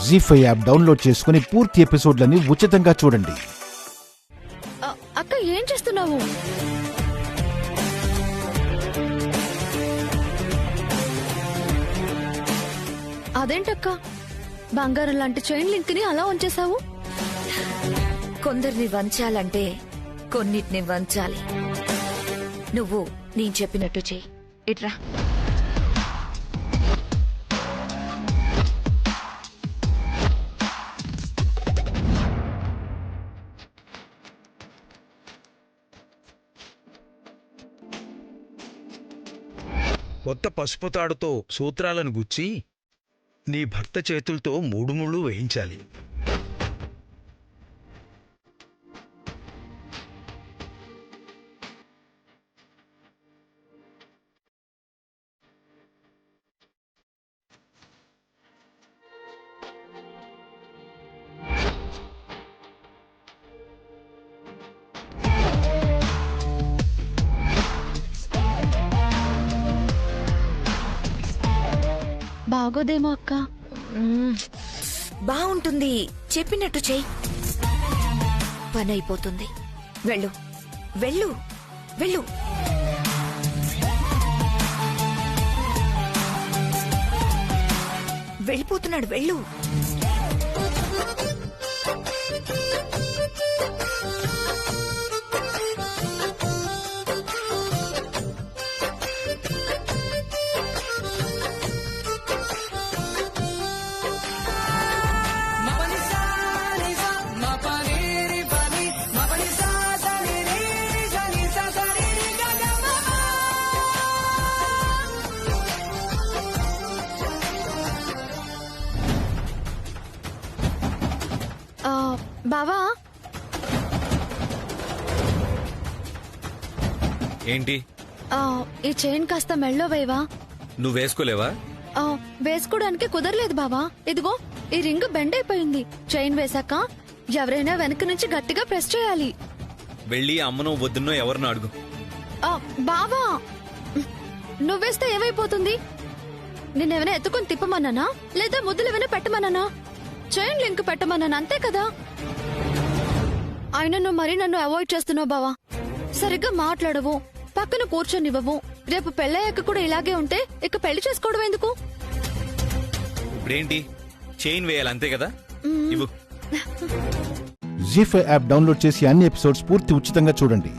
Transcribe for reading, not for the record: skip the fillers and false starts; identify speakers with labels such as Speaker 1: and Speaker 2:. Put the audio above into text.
Speaker 1: జీ5 app download చేసుకుని పూర్తి ఎపిసోడ్లని ఉచితంగా చూడండి.
Speaker 2: అక్క ఏం చేస్తున్నావు? అదేంటక్క బంగారం లాంటి చైన్ లింక్ ని అలా ఉంచేశావు?
Speaker 3: కొందరిని వంచాలంటే కొన్నిటిని వంచాలి. నువ్వు నేను చెప్పినట్టు చెయ్యి. ఇట్రా.
Speaker 4: కొత్త పసుపు తాడుతో సూత్రాలను గుచ్చి నీ భర్త చేతులతో 3 ముళ్ళు వేయించాలి.
Speaker 2: బాగోదేమో అక్క.
Speaker 3: బాగుంటుంది, చెప్పినట్టు చెయ్యి. పని అయిపోతుంది. వెళ్ళు వెళ్ళు వెళ్ళు. వెళ్ళిపోతున్నాడు, వెళ్ళు.
Speaker 2: బావా,
Speaker 5: ఏంటి?
Speaker 2: ఈ చైన్ కాస్త మెళ్ళో వేవా?
Speaker 5: నువ్వు వేసుకోలేవా?
Speaker 2: వేసుకోవడానికి కుదరలేదు బావా. ఇదిగో ఈ రింగ్ బెండ్ అయిపోయింది. చైన్ వేశాక ఎవరైనా వెనక నుంచి గట్టిగా ప్రెస్ చేయాలి.
Speaker 5: వెళ్ళి అమ్మనో వద్దునో ఎవరినో అడుగు.
Speaker 2: బావా, నువ్వేస్తే ఏమైపోతుంది? నిన్నేమైనా ఎత్తుకొని తిప్పమన్నానా, లేదా ముద్దులు ఏమైనా పెట్టమన్నానా? చైన్ లింక్ పెట్టమన్నాను, అంతే కదా. అయినా నువ్వు మరీ నన్ను అవాయిడ్ చేస్తున్నావు బావా. సరిగ్గా మాట్లాడవు, పక్కన కూర్చొనివ్వవు. రేపు పెళ్ళయ్యాక కూడా ఇలాగే ఉంటే ఇక పెళ్లి చేసుకోవడం ఎందుకు?
Speaker 5: ఇప్పుడేంటి, చైన్ వేయాలి అంతే కదా? ఇవ్వు.
Speaker 1: జీ5 యాప్ డౌన్లోడ్ చేసి అన్ని ఎపిసోడ్స్ పూర్తి ఉచితంగా చూడండి.